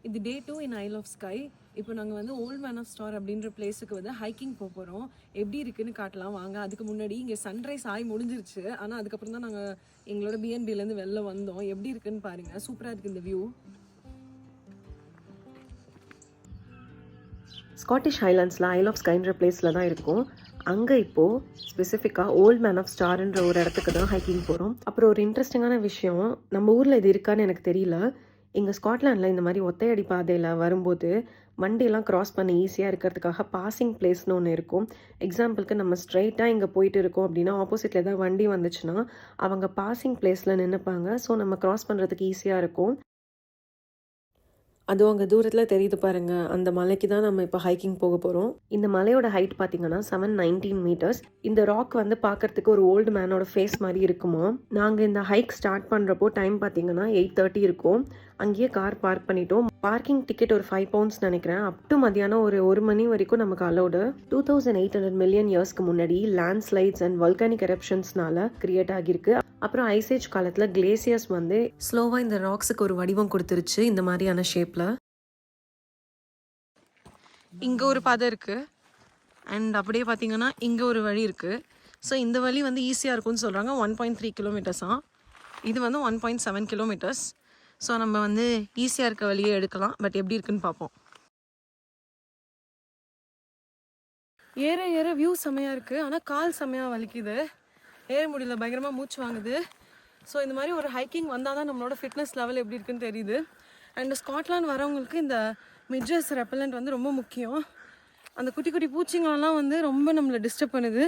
இது டே 2 இன் ஐல் of sky. இப்போ நாங்கள் வந்து ஓல்ட் மேன் ஆஃப் ஸ்டார் அப்படின்ற பிளேஸுக்கு வந்து ஹைக்கிங் போகிறோம். எப்படி இருக்குன்னு காட்டலாம் வாங்க. அதுக்கு முன்னாடி இங்கே சன்ரைஸ் ஆகி முடிஞ்சிருச்சு. ஆனால் அதுக்கப்புறம் தான் நாங்கள் எங்களோட பிஎன்பிலேருந்து வெளில வந்தோம். எப்படி இருக்குன்னு பாருங்கள், சூப்பராக இருக்குது இந்த வியூ. ஸ்காட்டிஷ் ஹைலாண்ட்ஸில் ஐல் ஆஃப் ஸ்கைன்ற பிளேஸில் தான் இருக்கும். அங்கே இப்போது ஸ்பெசிஃபிக்காக ஓல்ட் மேன் ஆஃப் ஸ்டார்ன்ற ஒரு இடத்துக்கு தான் ஹைக்கிங் போகிறோம். அப்புறம் ஒரு இன்ட்ரெஸ்டிங்கான விஷயம், நம்ம ஊரில் இது இருக்கான்னு எனக்கு தெரியல. இங்கே ஸ்காட்லாண்டில் இந்த மாதிரி ஒத்தையடி பாதையில் வரும்போது வண்டியெல்லாம் க்ராஸ் பண்ண ஈஸியாக இருக்கிறதுக்காக பாசிங் பிளேஸ்னு ஒன்று இருக்கும். எக்ஸாம்பிளுக்கு நம்ம ஸ்ட்ரைட்டாக இங்கே போயிட்டு இருக்கோம் அப்படின்னா ஆப்போசிட்டில் ஏதாவது வண்டி வந்துச்சுன்னா அவங்க பாசிங் பிளேஸில் நின்றுப்பாங்க. ஸோ நம்ம க்ராஸ் பண்ணுறதுக்கு ஈஸியாக இருக்கும். அதுவும் அங்கே தூரத்தில் தெரியுது பாருங்கள், அந்த மலைக்கு தான் நம்ம இப்போ ஹைக்கிங் போக போகிறோம். இந்த மலையோட ஹைட் பார்த்தீங்கன்னா 719 மீட்டர்ஸ். இந்த ராக் வந்து பார்க்கறதுக்கு ஒரு ஓல்டு மேனோட ஃபேஸ் மாதிரி இருக்குமா. நாங்கள் இந்த ஹைக் ஸ்டார்ட் பண்ணுறப்போ டைம் பார்த்தீங்கன்னா 8:30 இருக்கும். அங்கேயே கார் பார்க் பண்ணிட்டோம். பார்க்கிங் டிக்கெட் ஒரு 5 பவுண்ட்ஸ் நினைக்கிறேன். அப் டு மதியானம் ஒரு 1 மணி வரைக்கும் நமக்கு அலோடு. 2800 மில்லியன் இயர்ஸ்க்கு முன்னாடி லேண்ட் ஸ்லைட்ஸ் அண்ட் வல்கானிக் எரப்ஷன்ஸ்னால கிரியேட் ஆகியிருக்கு. அப்புறம் ஐசேஜ் காலத்தில் கிளேசியர்ஸ் வந்து ஸ்லோவாக இந்த ராக்ஸுக்கு ஒரு வடிவம் கொடுத்துருச்சு இந்த மாதிரியான ஷேப்பில். இங்கே ஒரு பாதை இருக்குது அண்ட் அப்படியே பார்த்தீங்கன்னா இங்கே ஒரு வழி இருக்குது. ஸோ இந்த வழி வந்து ஈஸியாக இருக்கும்னு சொல்கிறாங்க. 1.3 கிலோமீட்டர்ஸாக, இது வந்து 1.7 கிலோமீட்டர்ஸ். ஸோ நம்ம வந்து ஈஸியாக இருக்க வழியே எடுக்கலாம். பட் எப்படி இருக்குன்னு பார்ப்போம். ஏற ஏற வியூ செம்மையாக இருக்குது, ஆனால் கால் செம்மையாக வலிக்குது. ஏற முடியல, பயங்கரமாக மூச்சு வாங்குது. ஸோ இந்த மாதிரி ஒரு ஹைக்கிங் வந்தால் தான் நம்மளோட ஃபிட்னஸ் லெவல் எப்படி இருக்குன்னு தெரியுது. அண்ட் ஸ்காட்லாண்ட் வரவங்களுக்கு இந்த மிட்ஜஸ் ரெப்பலண்ட் வந்து ரொம்ப முக்கியம். அந்த குட்டி குட்டி பூச்சிங்களெல்லாம் வந்து ரொம்ப நம்மளை டிஸ்டர்ப் பண்ணுது.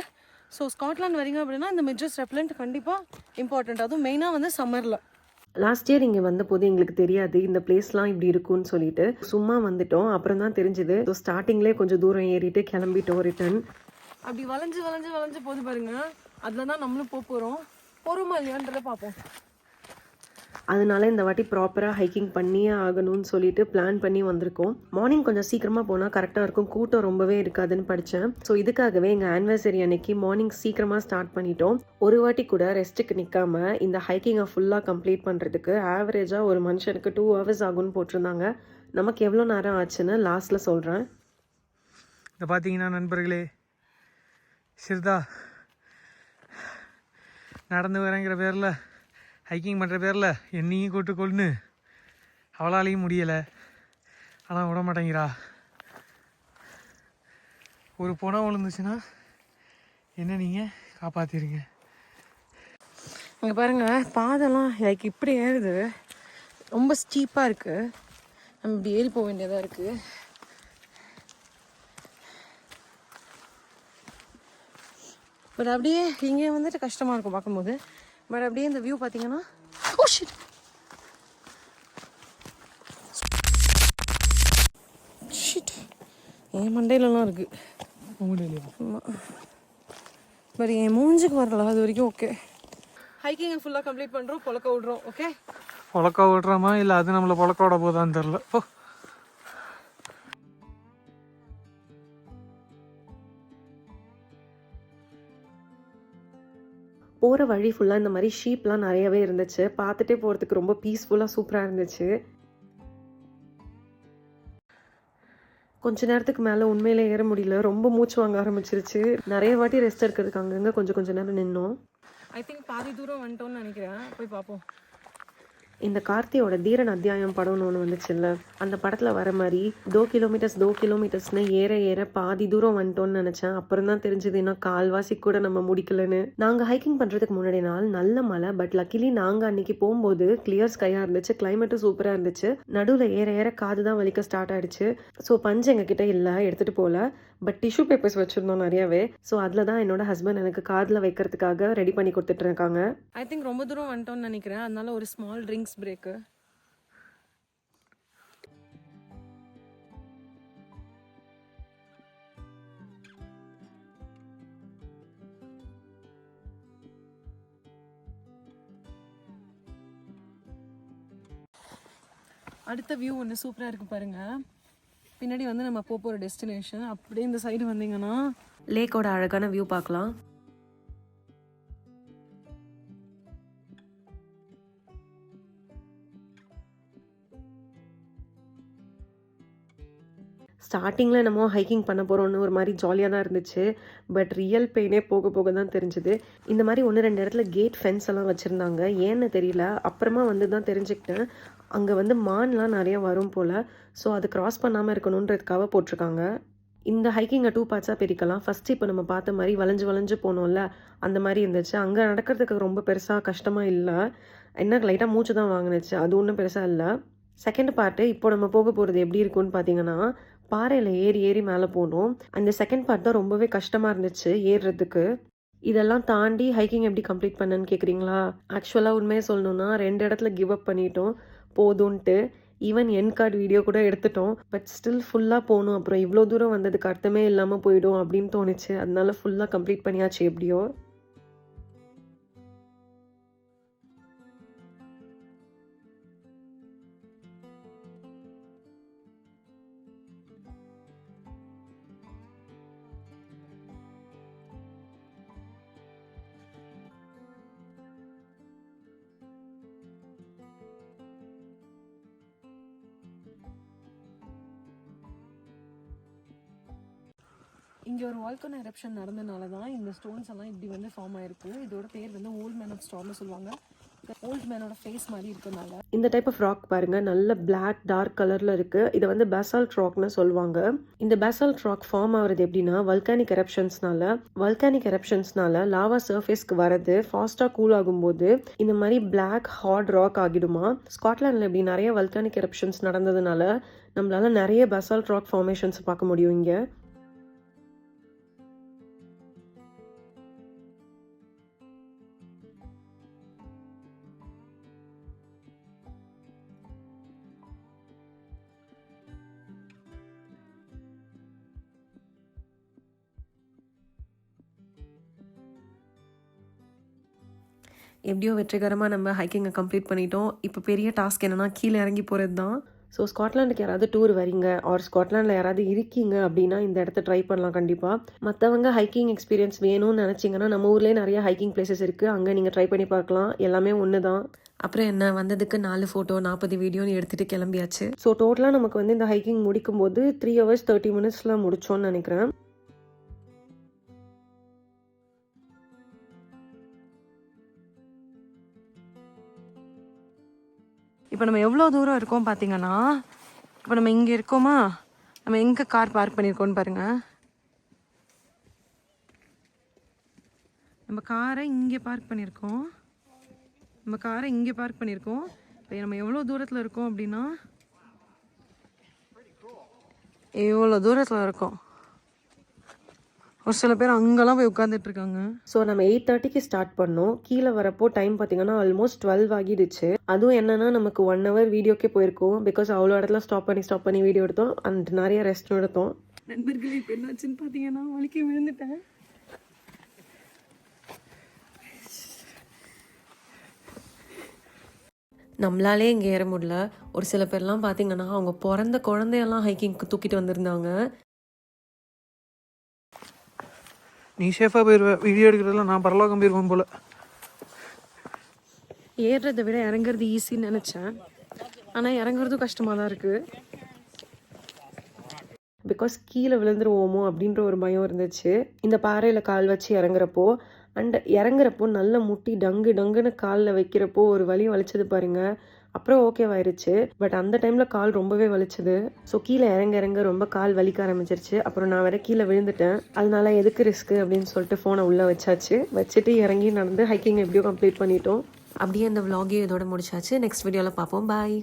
ஸோ ஸ்காட்லாண்ட் வரீங்க அப்படின்னா இந்த மிட்ஜஸ் ரெப்பலண்ட் கண்டிப்பாக இம்பார்ட்டண்ட். அதுவும் மெயினாக வந்து சம்மரில். லாஸ்ட் இயர் இங்கே வந்தபோது எங்களுக்கு தெரியாது இந்த பிளேஸ்லாம் இப்படி இருக்குன்னு சொல்லிட்டு சும்மா வந்துட்டோம். அப்புறம் தான் தெரிஞ்சுது. ஸோ ஸ்டார்டிங்லேயே கொஞ்சம் தூரம் ஏறிட்டு கிளம்பிட்டோம் ரிட்டன். அப்படி வளைஞ்சு வளைஞ்சு வளைஞ்சு போது பாருங்க, அதில் தான் நம்மளும் போகிறோம். போகிறோமா இல்லையான்றதை பார்ப்போம். அதனால இந்த வாட்டி ப்ராப்பராக ஹைக்கிங் பண்ணியே ஆகணும்னு சொல்லிட்டு பிளான் பண்ணி வந்திருக்கோம். மார்னிங் கொஞ்சம் சீக்கிரமாக போனால் கரெக்டாக இருக்கும், கூட்டம் ரொம்பவே இருக்காதுன்னு படித்தேன். ஸோ இதுக்காகவே எங்கள் ஆனிவர்சரி அன்னைக்கு மார்னிங் சீக்கிரமாக ஸ்டார்ட் பண்ணிட்டோம். ஒரு வாட்டி கூட ரெஸ்ட்டுக்கு நிற்காம இந்த ஹைக்கிங்கை ஃபுல்லாக கம்ப்ளீட் பண்ணுறதுக்கு ஆவரேஜாக ஒரு மனுஷனுக்கு 2 hours ஆகும்னு போட்டிருந்தாங்க. நமக்கு எவ்வளோ நேரம் ஆச்சுன்னு லாஸ்ட்டில் சொல்கிறேன். இதை பார்த்தீங்கன்னா நண்பர்களே, சிறுதா நடந்து வரேங்கிற பேரில், ஹைக்கிங் பண்ணுற பேரில் என்னையும் கூட்டு கொள்னு அவளாலையும் முடியலை. ஆனால் விட மாட்டேங்கிறா. ஒரு பொணம் விழுந்துச்சுன்னா என்ன நீங்கள் காப்பாற்றிடுங்க. இங்கே பாருங்கள், பாதெல்லாம் லைக் இப்படி ஏறுது, ரொம்ப ஸ்டீப்பாக இருக்குது. நம்ம இப்படி ஏறி போக வேண்டியதாக இருக்குது. பட் அப்படியே இங்கே வந்துட்டு கஷ்டமாக இருக்கும் பார்க்கும்போது. பட் அப்படியே இந்த வியூ பார்த்தீங்கன்னா, ஓ ஷிட், ஷிட், என் மண்டையிலலாம் இருக்குது. ஆமாம், பட் என் மூஞ்சுக்கு வரல. அது வரைக்கும் ஓகே. ஹைக்கிங்கை ஃபுல்லாக கம்ப்ளீட் பண்ணுறோம், பொழக்க விட்றோம். ஓகே, பொழக்க விட்றோமா இல்லை அது நம்மளை பொழக்க விட போதான்னு தெரில. ஓ, போகிற வழி ஃபுல்லாக இந்த மாதிரி ஷீப்லாம் நிறையவே இருந்துச்சு. பார்த்துட்டே போகிறதுக்கு ரொம்ப பீஸ்ஃபுல்லாக சூப்பராக இருந்துச்சு. கொஞ்ச நேரத்துக்கு மேலே உண்மையிலே ஏற முடியல, ரொம்ப மூச்சு வாங்க ஆரம்பிச்சிருச்சு. நிறைய வாட்டி ரெஸ்ட் எடுக்கிறதுக்கு அங்கங்கே கொஞ்சம் நேரம் நின்னோம். ஐ திங்க் பாதி தூரம் வந்துட்டோம்னு நினைக்கிறேன். போய் பார்ப்போம். இந்த கார்த்தியோட தீரன் அத்தியாயம் படம்னு ஒன்று வந்துச்சுல்ல, அந்த படத்தில் வர மாதிரி 2 கிலோமீட்டர்ஸ்னு ஏற ஏற பாதி தூரம் வந்துட்டோன்னு நினச்சேன். அப்புறம் தான் தெரிஞ்சது இன்னும் கால்வாசி கூட நம்ம முடிக்கலன்னு. நாங்கள் ஹைக்கிங் பண்ணுறதுக்கு முன்னாடி நாள் நல்ல மழை. பட் லக்கிலி நாங்கள் அன்னைக்கு போகும்போது கிளியர் ஸ்கையாக இருந்துச்சு, கிளைமேட்டும் சூப்பராக இருந்துச்சு. நடுவில் ஏற ஏற காது தான் வலிக்க ஸ்டார்ட் ஆகிடுச்சு. ஸோ பஞ்சு எங்ககிட்ட இல்லை, எடுத்துகிட்டு போகல. பட் டிஷ்யூ பேப்பர்ஸ் வச்சுருந்தோம் நிறையாவே. ஸோ அதில் தான் என்னோட ஹஸ்பண்ட் எனக்கு காதில் வைக்கிறதுக்காக ரெடி பண்ணி கொடுத்துட்டு இருக்காங்க. ஐ திங்க் ரொம்ப தூரம் வந்துட்டோம்னு நினைக்கிறேன். அதனால ஒரு ஸ்மால் ட்ரிங்க்ஸ் பிரேக்கு. அடுத்த வியூ ஒன்று சூப்பராக இருக்குது பாருங்கள். பின்னாடி வந்து நம்ம போகிற டெஸ்டினேஷன். அப்படியே இந்த சைடு வந்தீங்கன்னா லேக்கோட அழகான வியூ பார்க்கலாம். ஸ்டார்டிங்கில் என்னமோ ஹைக்கிங் பண்ண போகிறோன்னு ஒரு மாதிரி ஜாலியாக தான் இருந்துச்சு. பட் ரியல் பெயினே போக போக தான் தெரிஞ்சுது. இந்த மாதிரி 1-2 இடத்துல கேட் ஃபென்ஸ் எல்லாம் வச்சுருந்தாங்க. ஏன்னு தெரியல. அப்புறமா வந்து தான் தெரிஞ்சுக்கிட்டேன். அங்கே வந்து மான்லாம் நிறைய வரும் போல். ஸோ அது கிராஸ் பண்ணாமல் இருக்கணுன்றதுக்காக போட்டிருக்காங்க. இந்த ஹைக்கிங்கை 2 பார்ட்ஸாக பிரிக்கலாம். ஃபஸ்ட்டு இப்போ நம்ம பார்த்த மாதிரி வளைஞ்சு வளைஞ்சு போனோம்ல, அந்த மாதிரி இருந்துச்சு. அங்கே நடக்கிறதுக்கு ரொம்ப பெருசாக கஷ்டமாக இல்லை. என்ன லைட்டாக மூச்சு தான் வாங்கினுச்சு. அது ஒன்றும் பெருசாக இல்லை. செகண்ட் பார்ட்டு இப்போ நம்ம போக போகிறது எப்படி இருக்குன்னு பார்த்தீங்கன்னா, பாறையில் ஏறி ஏறி மேலே போகணும். அந்த செகண்ட் பார்ட் தான் ரொம்பவே கஷ்டமாக இருந்துச்சு ஏறுறதுக்கு. இதெல்லாம் தாண்டி ஹைக்கிங் எப்படி கம்ப்ளீட் பண்ணேன்னு கேட்குறீங்களா? ஆக்சுவலாக உண்மையை சொல்லணுன்னா 2 இடத்துல கிவ் அப் பண்ணிட்டோம் போதும்ன்ட்டு. ஈவன் என் கார்டு வீடியோ கூட எடுத்துட்டோம். பட் ஸ்டில் ஃபுல்லாக போகணும். அப்புறம் இவ்வளோ தூரம் வந்ததுக்கு அர்த்தமே இல்லாமல் போயிடும் அப்படின்னு தோணுச்சு. அதனால ஃபுல்லாக கம்ப்ளீட் பண்ணியாச்சு எப்படியோ. இங்கே ஒரு வால்கனோ எரப்ஷன் நடந்தனால தான் இந்த ஸ்டோன்ஸ் எல்லாம் இப்படி வந்து ஃபார்ம் ஆயிருக்கு. இதோட பேர் வந்து ஓல்ட் மேன் ஆஃப் ஸ்டார்ம்னு சொல்லுவாங்க. ஓல்ட் மேனோட ஃபேஸ் மாதிரி இருக்கனால. இந்த டைப் ஆஃப் ராக் பாருங்கள், நல்ல பிளாக் டார்க் கலரில் இருக்குது. இதை வந்து பேசால்ட் ராக்னு சொல்லுவாங்க. இந்த பேசால்ட் ராக் ஃபார்ம் ஆகிறது எப்படின்னா வல்கானிக் எரப்ஷன்ஸ்னால லாவா சர்ஃபேஸ்க்கு வரது ஃபாஸ்ட்டாக கூல் ஆகும்போது இந்த மாதிரி பிளாக் ஹார்ட் ராக் ஆகிடுமா. ஸ்காட்லாண்டில் இப்படி நிறைய வல்கானிக் எரப்ஷன்ஸ் நடந்ததுனால நம்மளால நிறைய பேசால்ட் ராக் ஃபார்மேஷன்ஸ் பார்க்க முடியும் இங்கே. எப்படியோ வெற்றிகரமாக நம்ம ஹைக்கிங்கை கம்ப்ளீட் பண்ணிட்டோம். இப்போ பெரிய டாஸ்க் என்னென்னா கீழே இறங்கி போகிறது தான். ஸோ ஸ்காட்லாண்டுக்கு யாராவது டூர் வரீங்க ஆர் ஸ்காட்லாண்டில் யாராவது இருக்கீங்க அப்படின்னா இந்த இடத்த ட்ரை பண்ணலாம் கண்டிப்பாக. மற்றவங்க ஹைக்கிங் எக்ஸ்பீரியன்ஸ் வேணும்னு நினச்சிங்கன்னா நம்ம ஊர்லேயே நிறைய ஹைக்கிங் பிளேசஸ் இருக்குது. அங்கே நீங்கள் ட்ரை பண்ணி பார்க்கலாம். எல்லாமே ஒன்று தான். அப்புறம் என்ன, வந்ததுக்கு 4 ஃபோட்டோ 40 வீடியோன்னு எடுத்துகிட்டு கிளம்பியாச்சு. ஸோ டோட்டலாக நமக்கு வந்து இந்த ஹைக்கிங் முடிக்கும்போது 3 hours 30 minutes முடிச்சோன்னு நினைக்கிறேன். இப்போ நம்ம எவ்வளோ தூரம் இருக்கோம் பார்த்தீங்கன்னா, இப்போ நம்ம இங்கே இருக்கோமா, நம்ம எங்கே கார் பார்க் பண்ணியிருக்கோம்னு பாருங்கள். நம்ம காரை இங்கே பார்க் பண்ணியிருக்கோம். இப்போ நம்ம எவ்வளோ தூரத்தில் இருக்கோம் அப்படின்னா, எவ்வளோ தூரத்தில் இருக்கோம். ஒரு சில பேர் அங்கெல்லாம் போய் உட்காந்துட்டு இருக்காங்க. ஸோ நம்ம 8:30க்கு ஸ்டார்ட் பண்ணோம். கீழே வரப்போ டைம் பார்த்தீங்கன்னா ஆல்மோஸ்ட் 12 ஆகிடுச்சு. அதுவும் என்னன்னா நமக்கு 1 hour வீடியோக்கே போயிருக்கோம். பிகாஸ் அவ்வளோ இடத்துல ஸ்டாப் பண்ணி வீடியோ எடுத்தோம் அண்ட் நிறைய ரெஸ்ட் எடுத்தோம். நண்பர்களே, இப்போ என்னாச்சுன்னு பார்த்தீங்கன்னா வலிக்க விழுந்துட்டேன். நம்மளாலே இங்கே ஏற முடியல. ஒரு சில பேர்லாம் பார்த்தீங்கன்னா அவங்க பிறந்த குழந்தையெல்லாம் ஹைக்கிங்க்கு தூக்கிட்டு வந்திருந்தாங்க. நீ சேஃபாக போயிடுவ. வீடியோ எடுக்கிறதுல நான் பரலோகம் போயிடுவேன் போல். ஏறுறதை விட இறங்குறது ஈஸின்னு நினச்சேன். ஆனால் இறங்குறதும் கஷ்டமாக தான் இருக்குது. பிகாஸ் கீழே விழுந்துருவோமோ அப்படின்ற ஒரு பயம் இருந்துச்சு இந்த பாறையில் கால் வச்சு இறங்குறப்போ. அண்ட் இறங்குறப்போ நல்ல முட்டி டங்குன்னு காலில் வைக்கிறப்போ ஒரு வலி வலிச்சது பாருங்க. அப்புறம் ஓகேவாயிருச்சு. பட் அந்த டைமில் கால் ரொம்பவே வலிச்சுது. ஸோ கீழே இறங்க ரொம்ப கால் வலிக்க ஆரம்பிச்சிருச்சு. அப்புறம் நான் வேற கீழே விழுந்துட்டேன். அதனால எதுக்கு ரிஸ்க்கு அப்படின்னு சொல்லிட்டு ஃபோனை உள்ளே வச்சுட்டு இறங்கி நடந்து ஹைக்கிங் எப்படியோ கம்ப்ளீட் பண்ணிட்டோம். அப்படியே அந்த vlog இதோட முடிச்சாச்சு. நெக்ஸ்ட் வீடியோவில் பார்ப்போம். பாய்.